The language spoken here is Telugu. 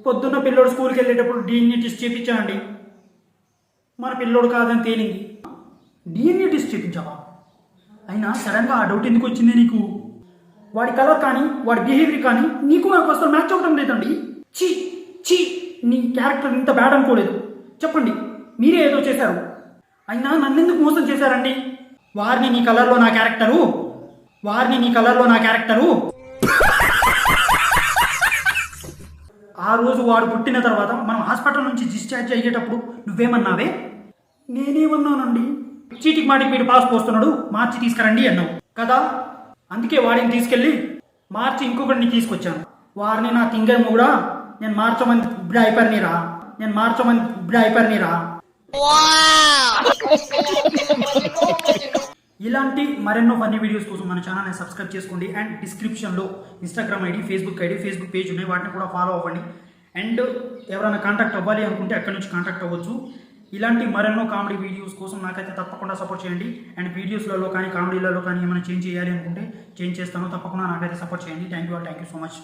పొద్దున్న పిల్లోడు స్కూల్కి వెళ్ళేటప్పుడు డిఎన్ఏ టెస్ట్ చేయించానండి. మన పిల్లోడు కాదని తేలింది. డిఎన్ఏ టెస్ట్ చేయించావా? అయినా సడన్గా ఆ డౌట్ ఎందుకు వచ్చింది నీకు? వాడి కలర్ కానీ వాడి బిహేవియర్ కానీ నీకు నాకు అసలు మ్యాచ్ అవ్వడం లేదండి. చీ చీ, నీ క్యారెక్టర్ ఇంత బ్యాడ్ అనుకోలేదు. చెప్పండి, మీరే ఏదో చేశారు. అయినా నన్నెందుకు మోసం చేశారండి? వారిని నీ కలర్లో నా క్యారెక్టరు, ఆ రోజు వాడు పుట్టిన తర్వాత మనం హాస్పిటల్ నుంచి డిశ్చార్జ్ అయ్యేటప్పుడు నువ్వేమన్నావే? నేనేమన్నానండి? చీటికి మాటికి వీడు పాస్ పోస్తున్నాడు, మార్చి తీసుకురండి అన్నావు కదా. అందుకే వాడిని తీసుకెళ్ళి మార్చి ఇంకొకరిని తీసుకొచ్చాను. వారిని నా తింగర్ కూడా నేను మార్చమని ఇప్పుడు అయిపోయినరా. ఇలాంటి మరెన్నో ఫన్నీ వీడియోస్ కోసం మన ఛానల్ని సబ్స్క్రైబ్ చేసుకోండి. అండ్ డిస్క్రిప్షన్లో ఇన్స్టాగ్రామ్ ఐడి, ఫేస్బుక్ పేజ్ ఉన్నాయి, వాటిని కూడా ఫాలో అవ్వండి. అండ్ ఎవరైనా కాంటాక్ట్ అవ్వాలి అనుకుంటే అక్కడి నుంచి కాంటాక్ట్ అవ్వచ్చు. ఇలాంటి మరెన్నో కామెడీ వీడియోస్ కోసం నాకైతే తప్పకుండా సపోర్ట్ చేయండి. అండ్ వీడియోస్లలో కానీ కామెడీలలో కానీ ఏమైనా చేంజ్ చేయాలి అనుకుంటే చేంజ్ చేస్తాను. తప్పకుండా నాకైతే సపోర్ట్ చేయండి. Thank you so much.